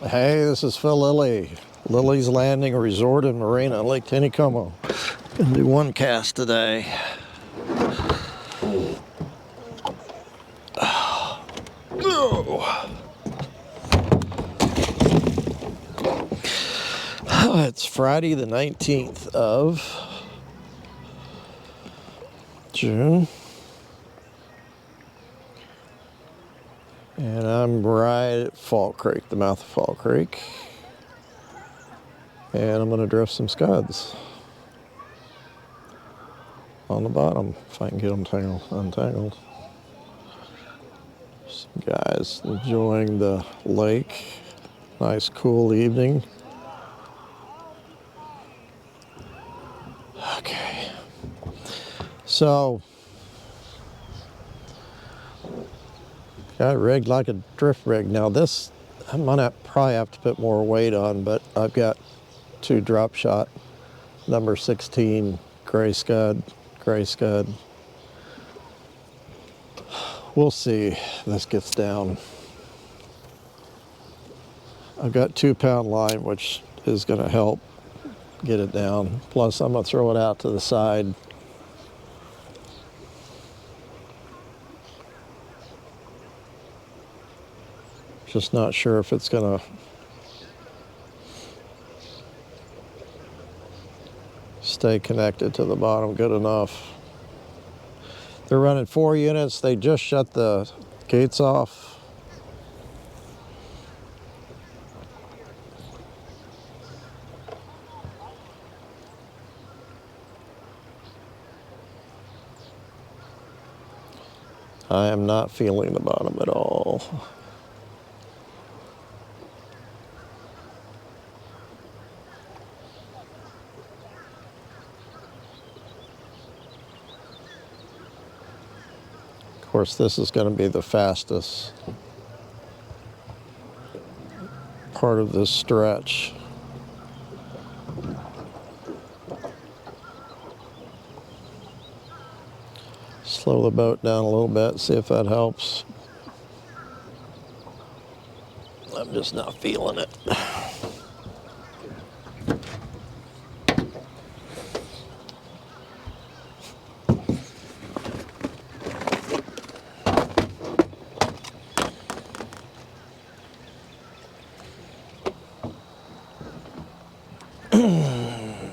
Hey, this is Phil Lilley, Lilley's Landing Resort in Marina, Lake Taneycomo. Gonna do one cast today. It's Friday the 19th of June. And I'm right at Fall Creek, the mouth of Fall Creek. And I'm going to drift some scuds on the bottom, if I can get them untangled. Some guys enjoying the lake. Nice, cool evening. Okay. So, got it rigged like a drift rig. Now this, I might probably have to put more weight on, but I've got two drop shot, number 16, gray scud. We'll see if this gets down. I've got 2-pound line, which is going to help get it down. Plus, I'm going to throw it out to the side. Just not sure if it's going to stay connected to the bottom good enough. They're running 4 units. They just shut the gates off. I am not feeling the bottom at all. Of course, this is going to be the fastest part of this stretch. Slow the boat down a little bit, see if that helps. I'm just not feeling it.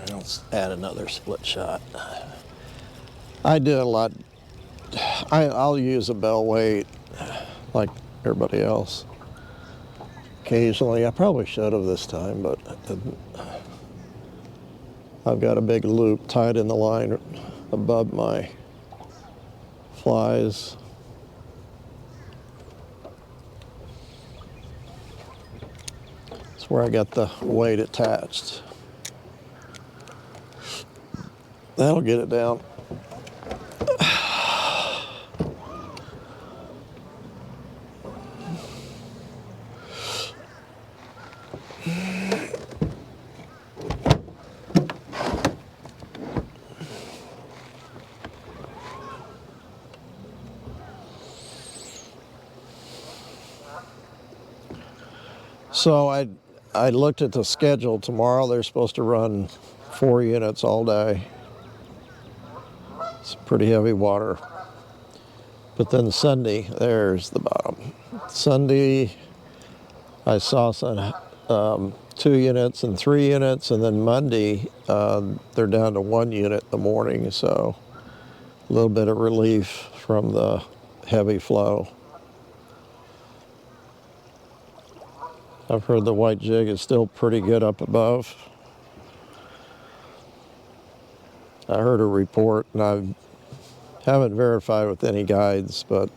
Let's add another split shot. I do a lot. I'll use a bell weight like everybody else. Occasionally, I probably should have this time, but I didn't. I've got a big loop tied in the line above my flies. That's where I got the weight attached. That'll get it down. So I looked at the schedule. Tomorrow they're supposed to run 4 units all day. It's pretty heavy water. But then Sunday, there's the bottom. Sunday, I saw some 2 units and 3 units, and then Monday, they're down to 1 unit in the morning, so a little bit of relief from the heavy flow. I've heard the white jig is still pretty good up above. I heard a report, and I haven't verified with any guides, but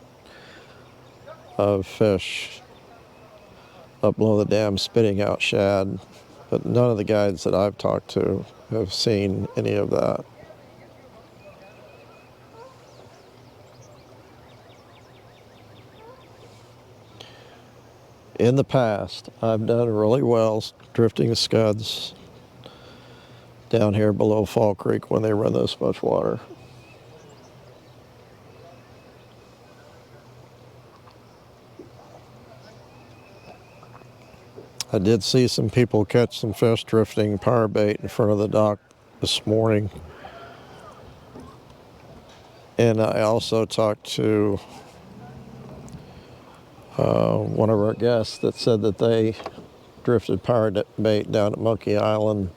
of fish up below the dam spitting out shad. But none of the guides that I've talked to have seen any of that. In the past, I've done really well drifting scuds down here below Fall Creek when they run this much water. I did see some people catch some fish drifting power bait in front of the dock this morning. And I also talked to one of our guests that said that they drifted power bait down at Monkey Island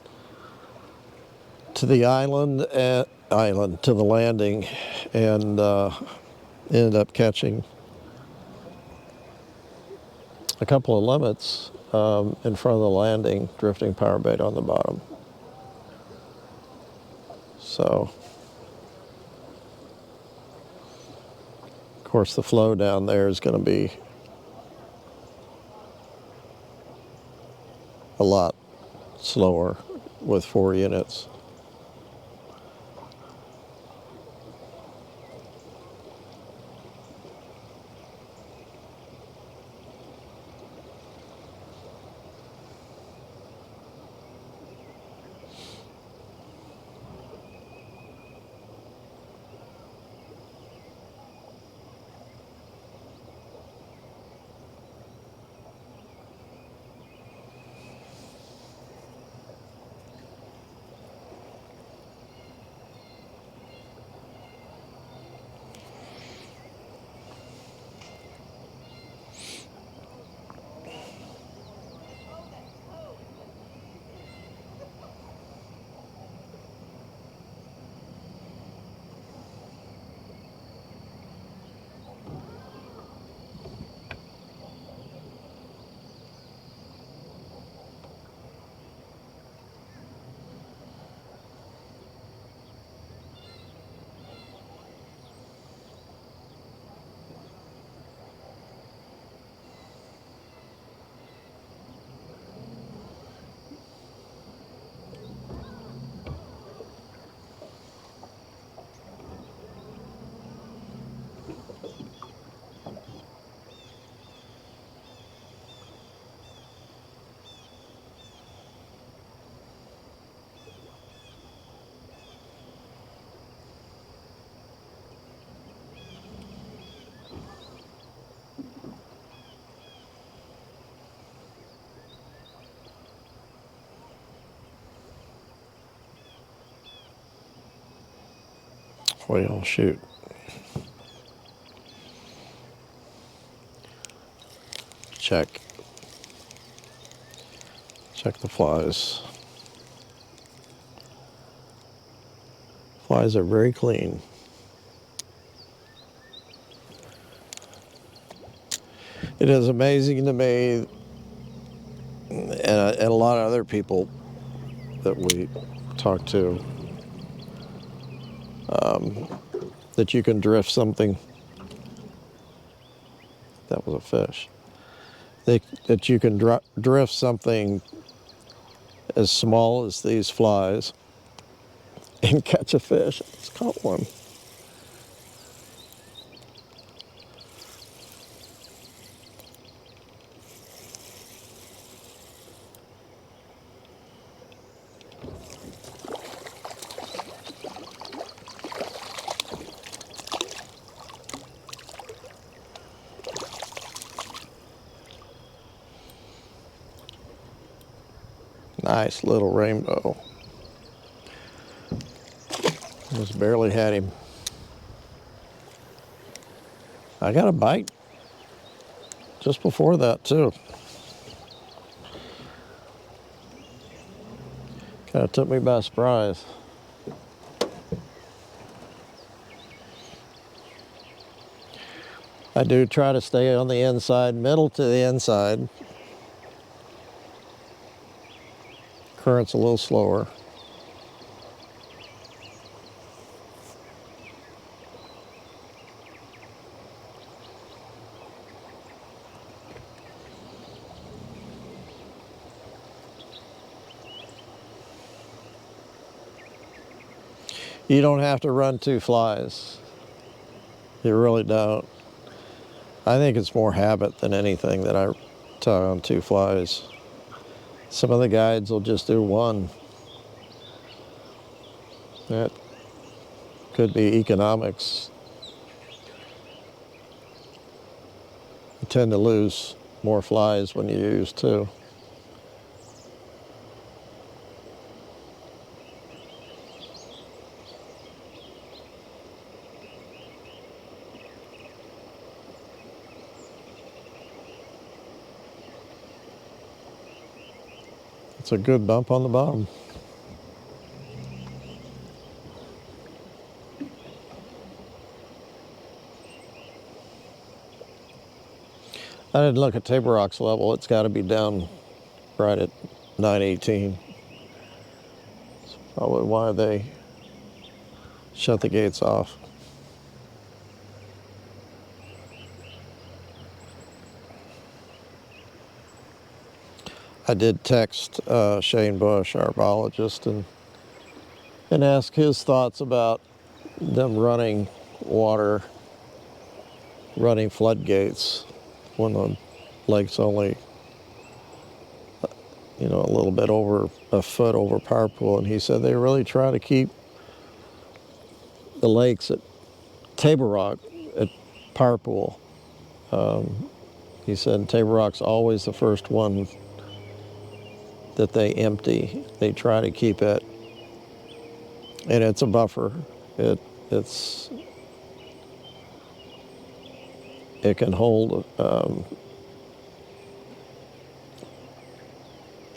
to the to the landing, and ended up catching a couple of limits in front of the landing, drifting power bait on the bottom. So, of course, the flow down there is going to be a lot slower with 4 units. Well, shoot. Check the flies. Flies are very clean. It is amazing to me, and a lot of other people that we talk to, that you can drift something. That was a fish. That you can drift something as small as these flies and catch a fish. I just caught one. Nice little rainbow. Just barely had him. I got a bite just before that too. Kind of took me by surprise. I do try to stay on the inside, middle to the inside. Current's a little slower. You don't have to run 2 flies. You really don't. I think it's more habit than anything that I tie on 2 flies. Some of the guides will just do 1. That could be economics. You tend to lose more flies when you use 2. It's a good bump on the bottom. I didn't look at Table Rock's level. It's got to be down right at 918. That's probably why they shut the gates off. I did text Shane Bush, our biologist, and ask his thoughts about them running floodgates when the lake's only, a little bit over a foot over power pool. And he said they really try to keep the lakes at Table Rock at power pool. He said Table Rock's always the first one that they empty. They try to keep it, and it's a buffer. It can hold a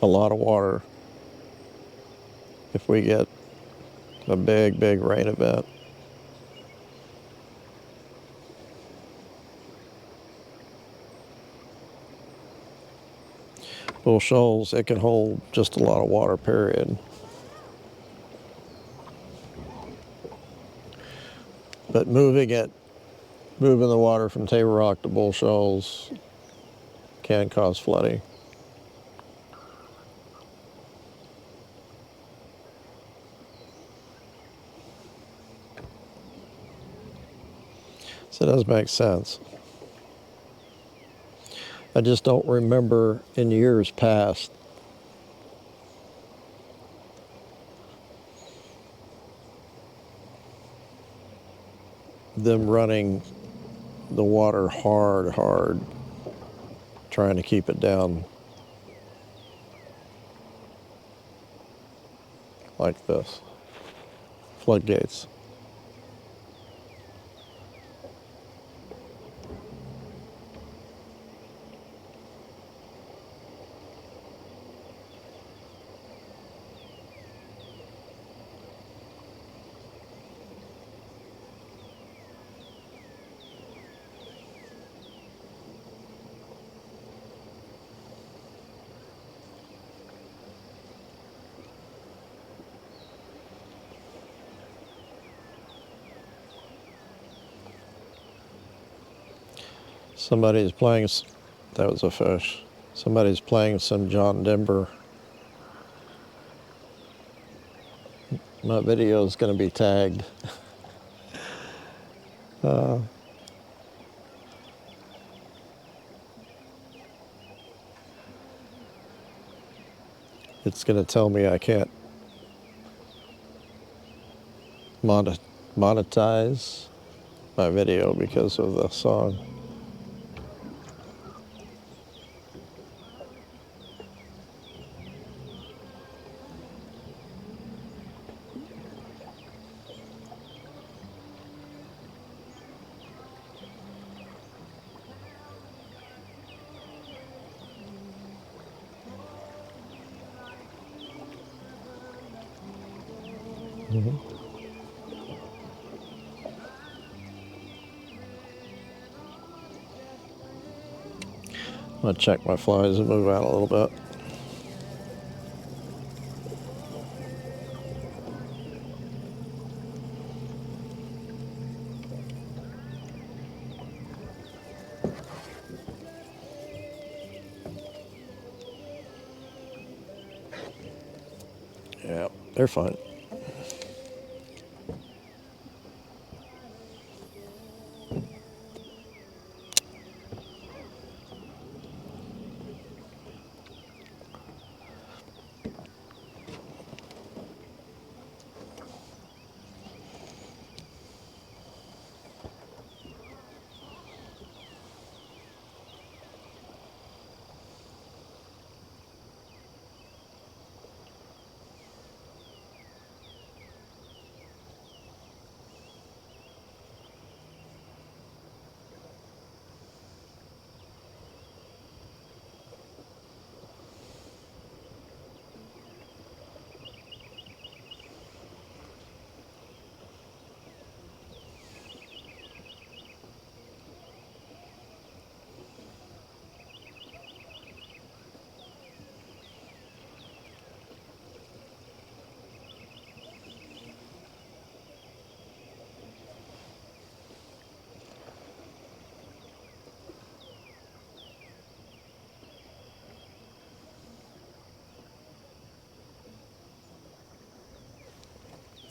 lot of water if we get a big rain event. Bull Shoals, it can hold just a lot of water, period. But moving the water from Table Rock to Bull Shoals can cause flooding. So it does make sense. I just don't remember in years past them running the water hard, trying to keep it down like this. Floodgates. Somebody's playing, that was a fish. Somebody's playing some John Denver. My video is going to be tagged. It's going to tell me I can't monetize my video because of the song. Mm-hmm. I'm going to check my flies and move out a little bit. Yeah, they're fine.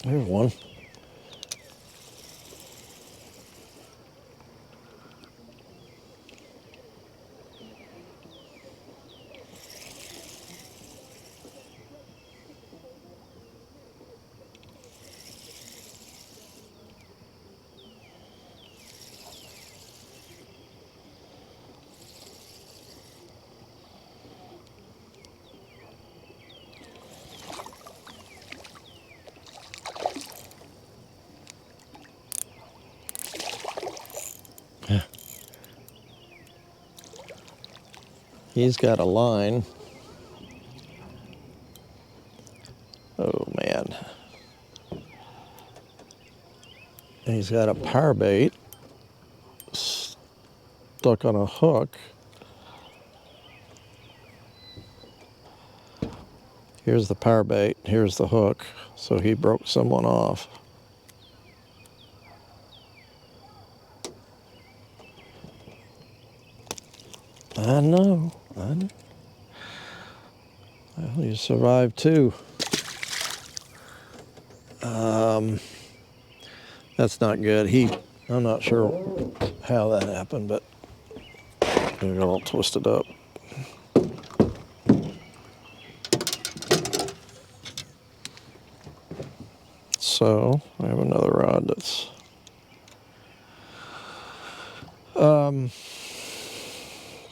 There's one. He's got a line. Oh man. He's got a power bait stuck on a hook. Here's the power bait, here's the hook. So he broke someone off. I know. Well, you survived too. That's not good. I'm not sure how that happened, but it got all twisted up. So I have another rod that's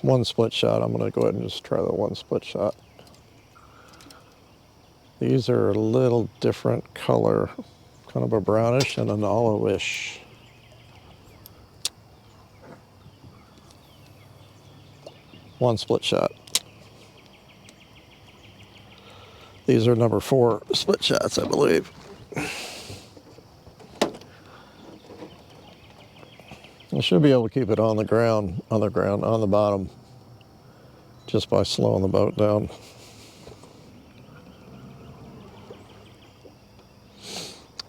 one split shot. I'm going to go ahead and just try the one split shot. These are a little different color, kind of a brownish and an olive-ish. One split shot. These are number 4 split shots, I believe. I should be able to keep it on the bottom, just by slowing the boat down.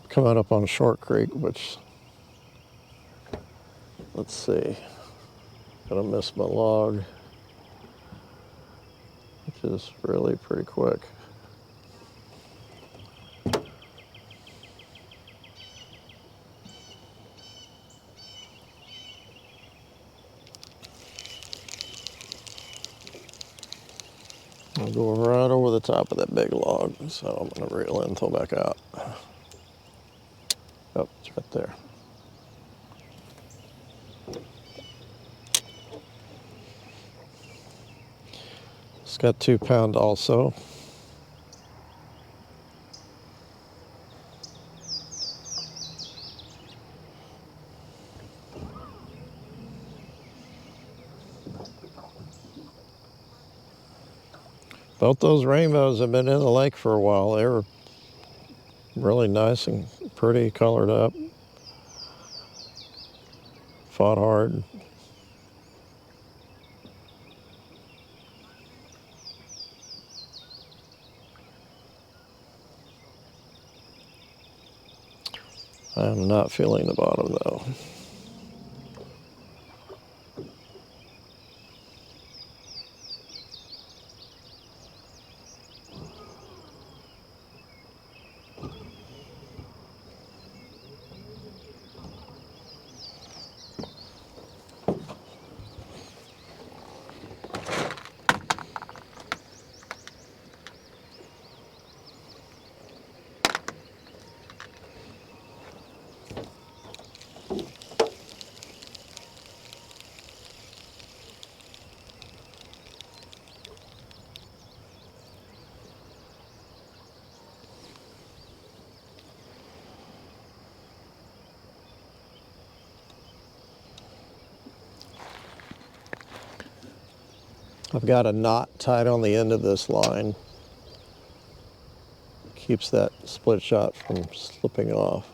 Coming up on Short Creek, which, let's see, gonna miss my log, which is really pretty quick. I'll go right over the top of that big log, so I'm gonna reel in, throw back out. Oh, it's right there. It's got 2 pound also. Both those rainbows have been in the lake for a while. They were really nice and pretty, colored up. Fought hard. I'm not feeling the bottom though. I've got a knot tied on the end of this line. Keeps that split shot from slipping off.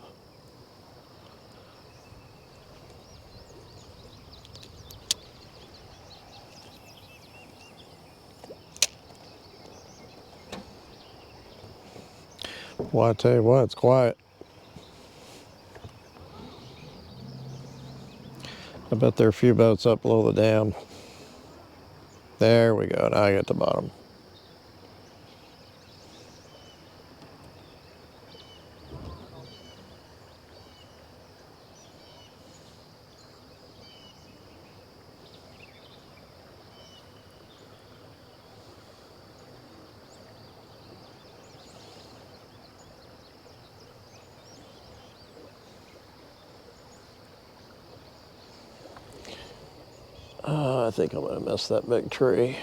Well, I tell you what, it's quiet. I bet there are a few boats up below the dam. There we go, now I get the bottom. think I'm going to miss that big tree.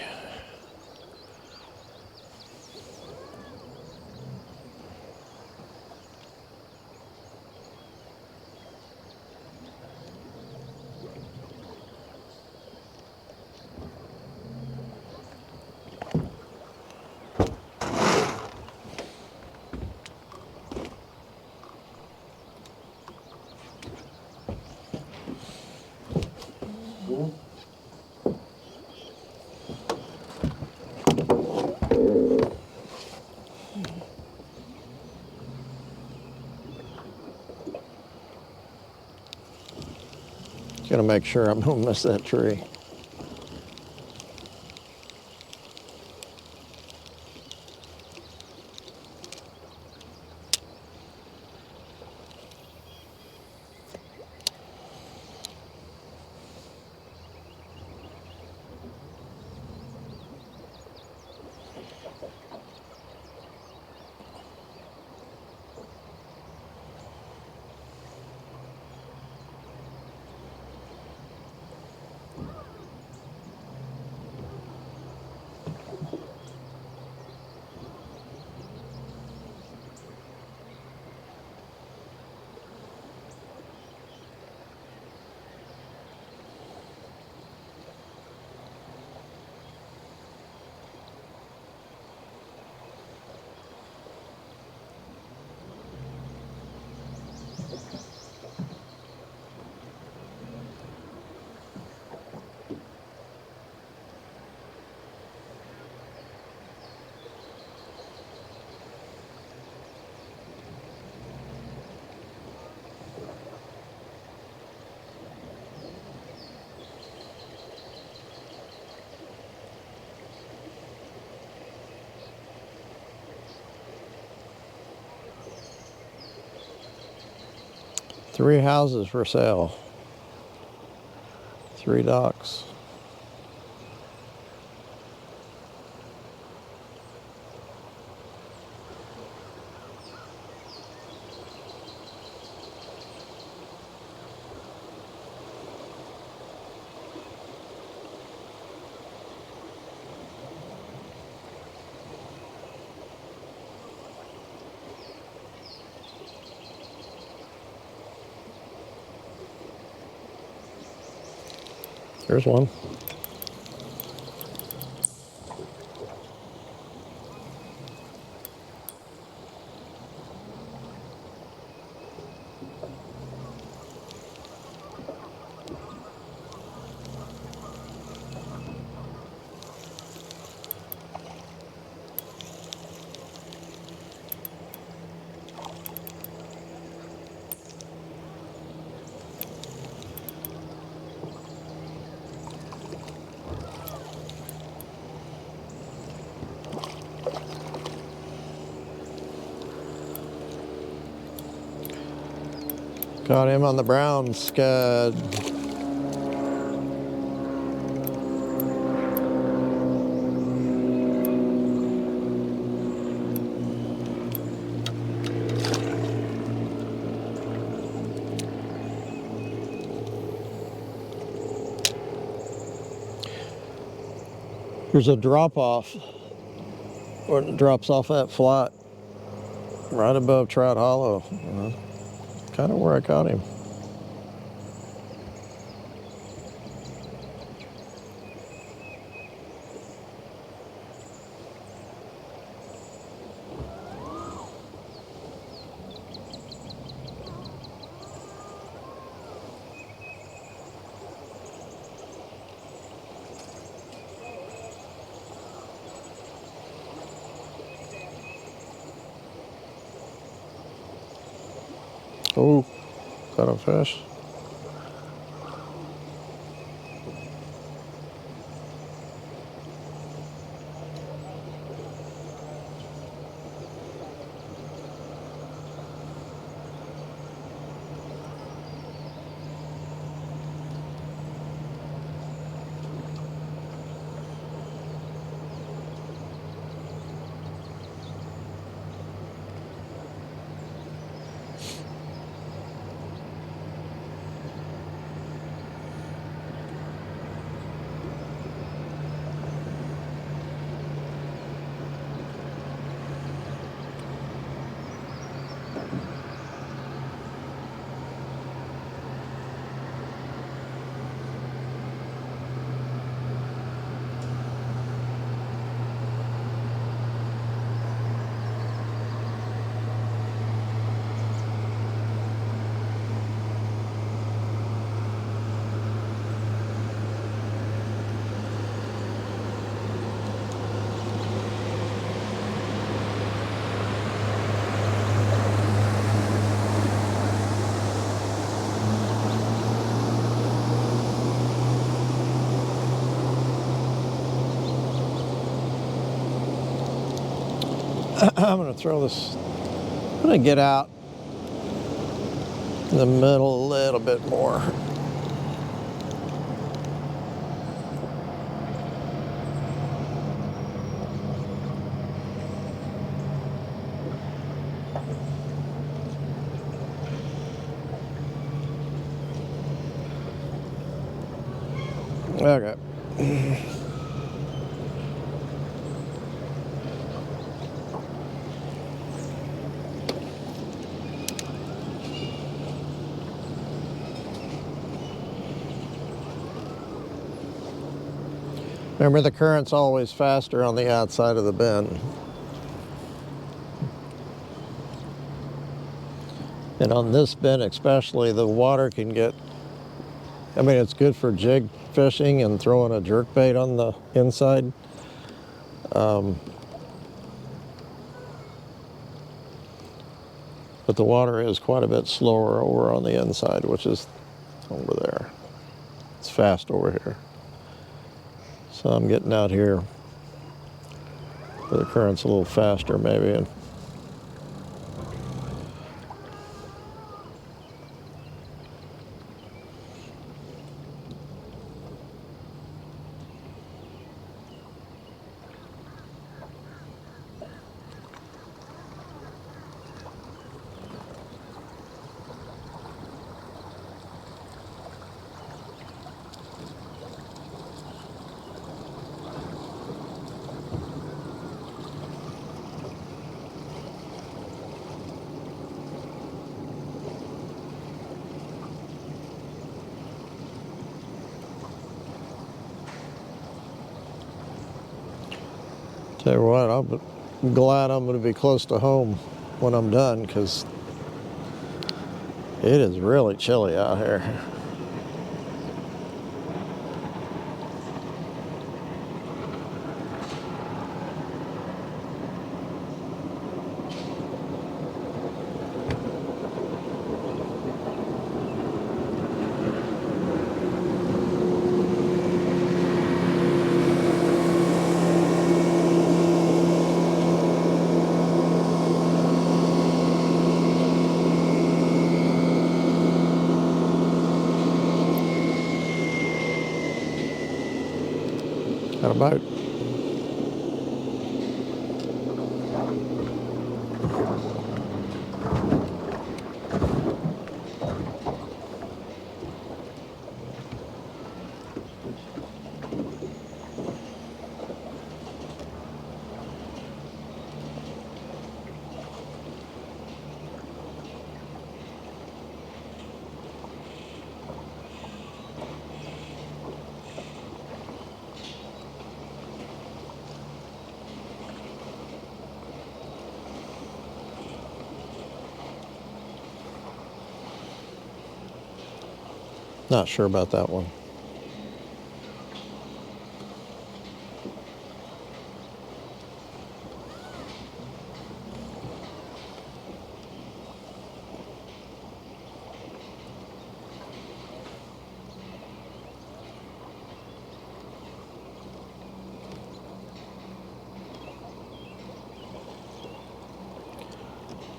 Gonna make sure I don't miss that tree. Three houses for sale. 3 docks. There's one. Got him on the brown scud. There's a drop off where it drops off that flat right above Trout Hollow. Kind of where I caught him. Oh, got a fish. I'm going to throw this, I'm going to get out in the middle a little bit more. Okay. Remember, the current's always faster on the outside of the bend. And on this bend especially, the water can get, I mean, it's good for jig fishing and throwing a jerk bait on the inside. But the water is quite a bit slower over on the inside, which is over there. It's fast over here. So I'm getting out here where the current's a little faster maybe. And tell you what, I'm glad I'm going to be close to home when I'm done, because it is really chilly out here. Got a boat. Not sure about that one.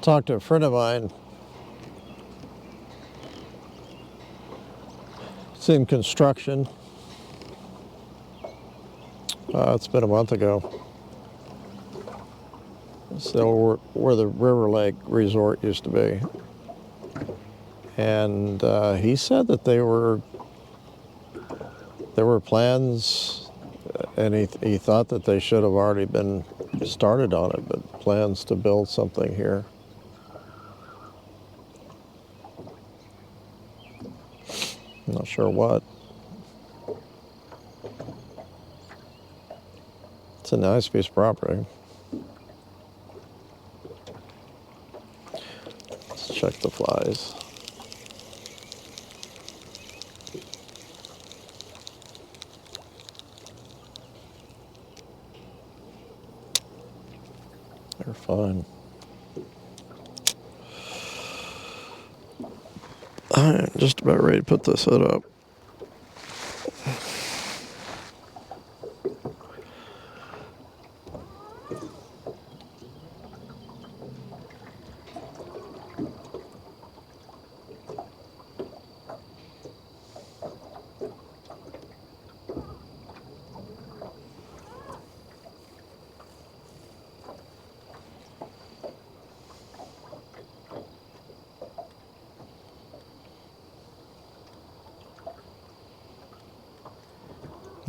Talked to a friend of mine. It's in construction. It's been a month ago. So where the River Lake Resort used to be. And he said that there were plans, and he thought that they should have already been started on it, but plans to build something here. I'm not sure what. It's a nice piece of property. Let's check the flies. They're fine. I'm just about ready to put this hood up.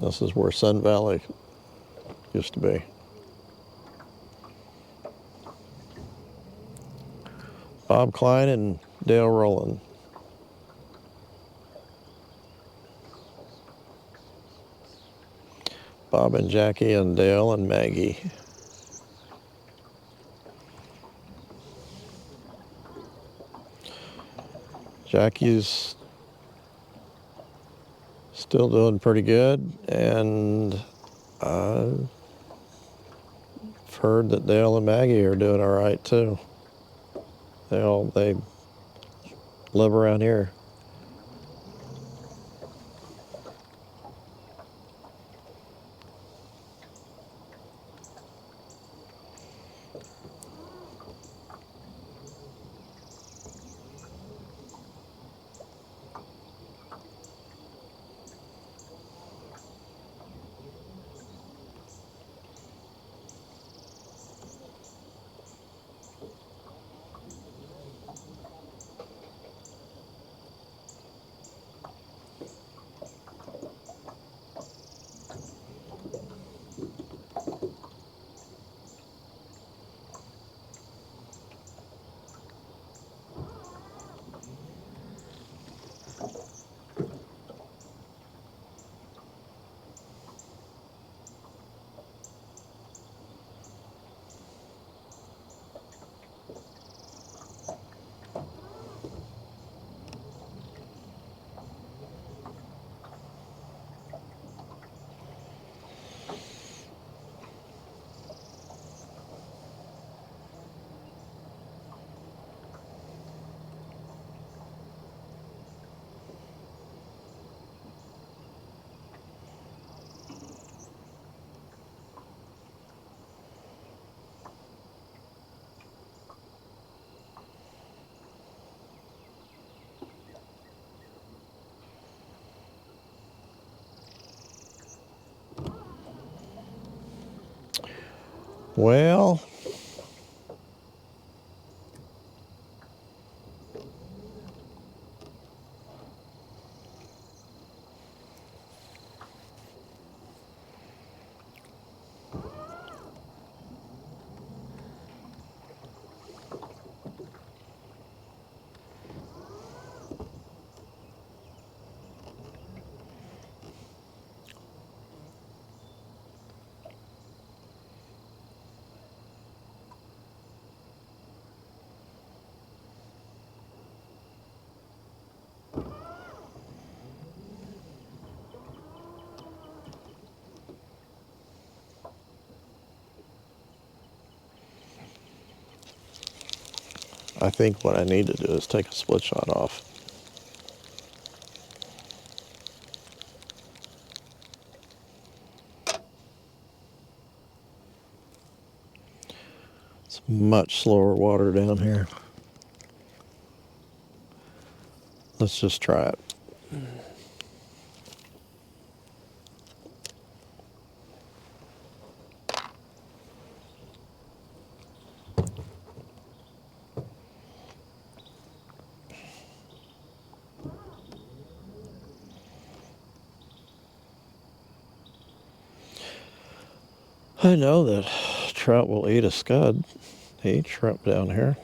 This is where Sun Valley used to be. Bob Klein and Dale Rowland. Bob and Jackie and Dale and Maggie. Jackie's still doing pretty good, and I've heard that Dale and Maggie are doing all right too. They live around here. Well, I think what I need to do is take a split shot off. It's much slower water down here. Let's just try it. I know that trout will eat a scud. They eat shrimp down here.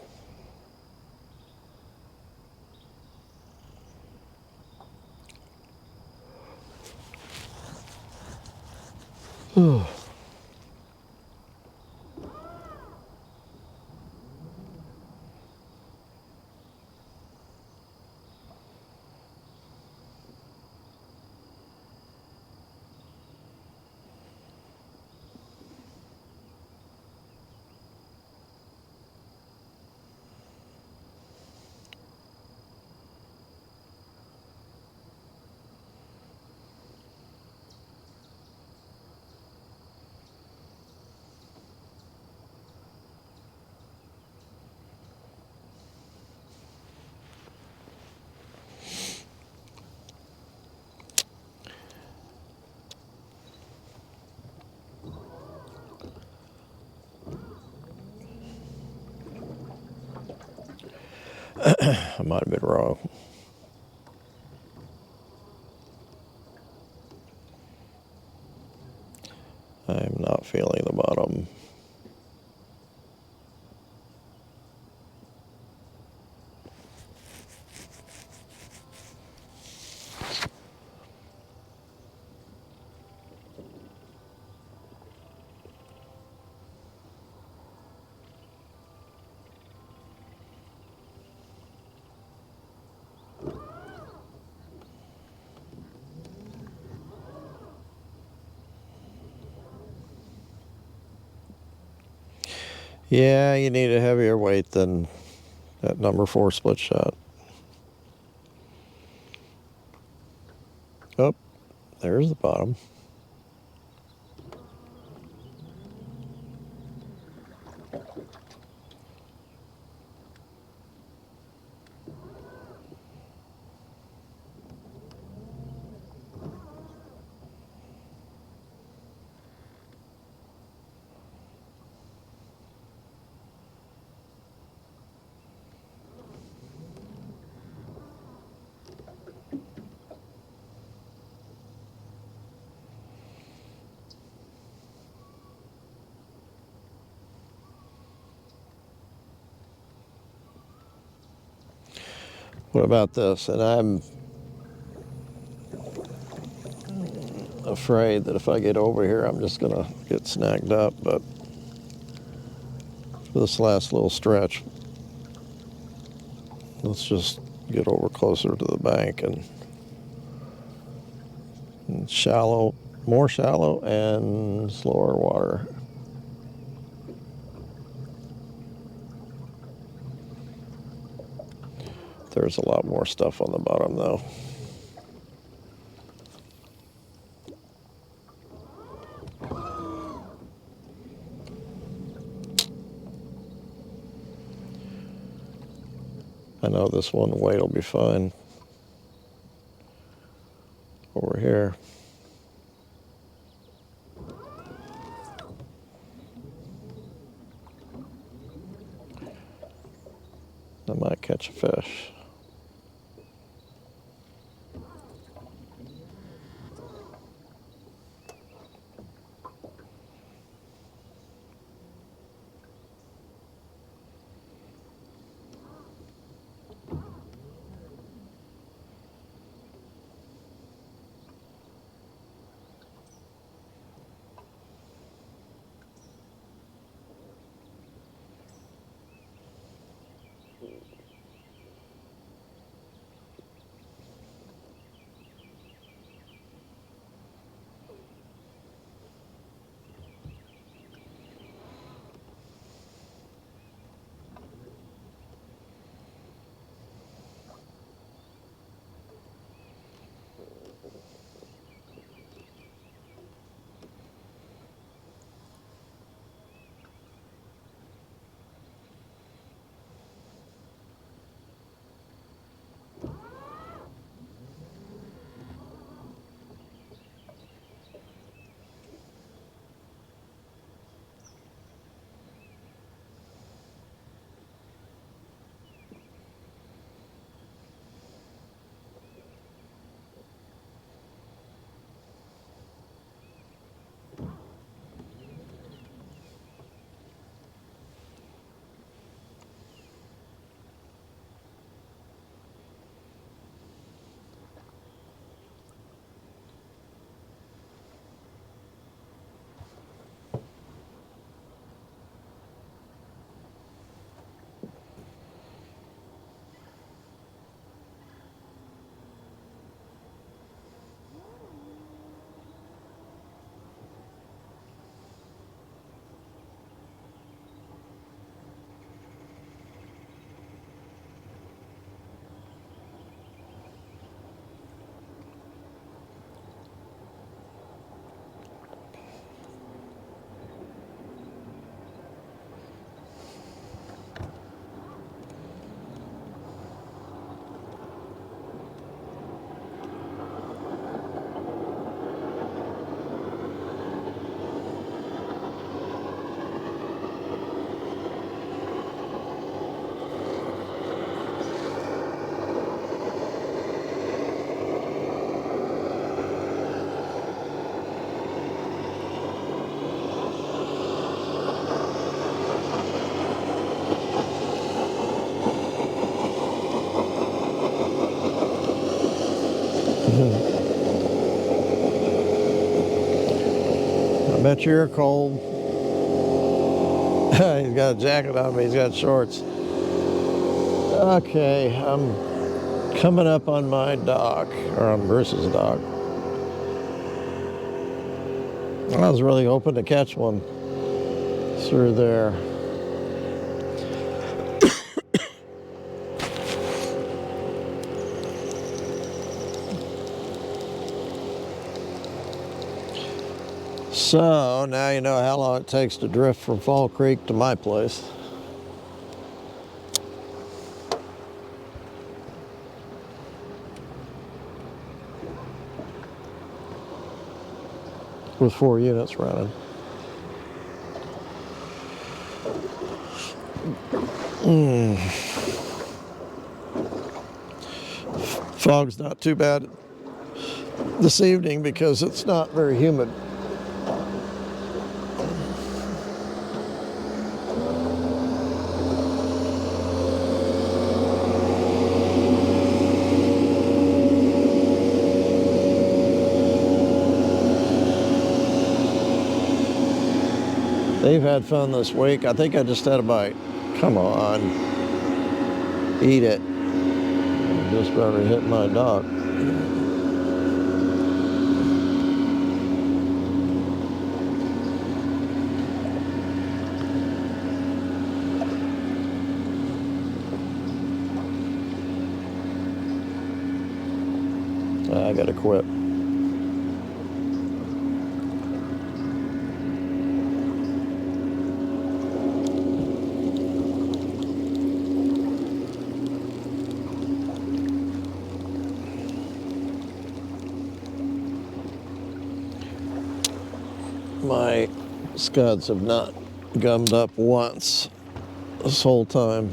I might have been wrong. I'm not feeling the bottom. Yeah, you need a heavier weight than that number 4 split shot. Oh, there's the bottom. What about this? And I'm afraid that if I get over here, I'm just going to get snagged up. But for this last little stretch, let's just get over closer to the bank and shallow, more shallow and slower water. There's a lot more stuff on the bottom though. I know this one weight will be fine over here. I might catch a fish. I bet you're cold. He's got a jacket on, but he's got shorts. Okay, I'm coming up on my dock, or on Bruce's dock. I was really hoping to catch one through there. So now you know how long it takes to drift from Fall Creek to my place. With 4 units running. Fog's not too bad this evening because it's not very humid. They've had fun this week. I think I just had a bite. Come on. Eat it. I just about hit my dock. I gotta quit. My scuds have not gummed up once this whole time.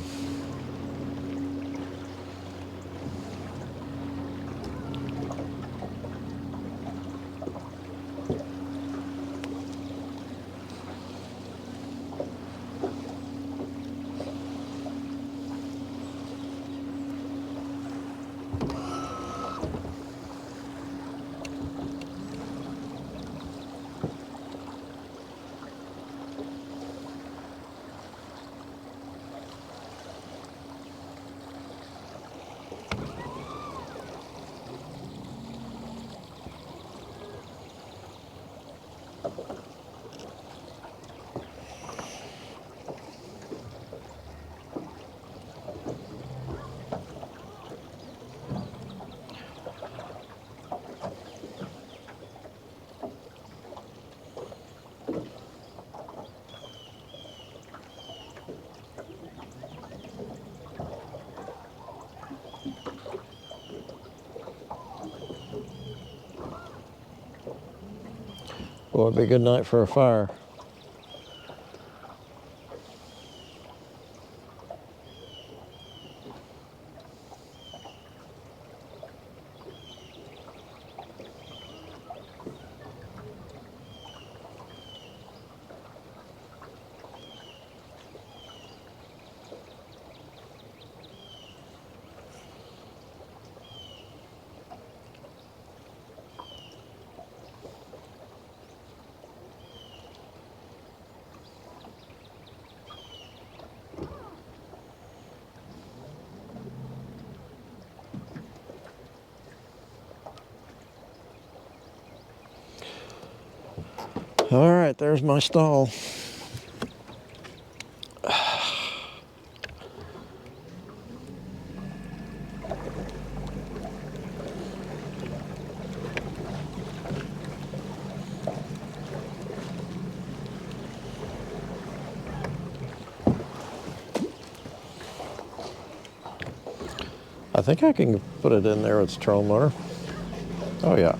Well, it'd be a good night for a fire. All right, there's my stall. I think I can put it in there with its trolling motor. Oh yeah.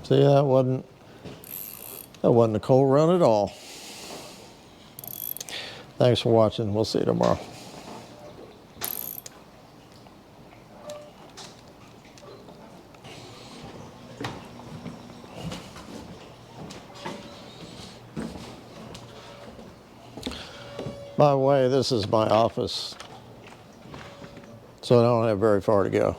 See, that wasn't That wasn't a cold run at all. Thanks for watching. We'll see you tomorrow. By the way, this is my office, so I don't have very far to go.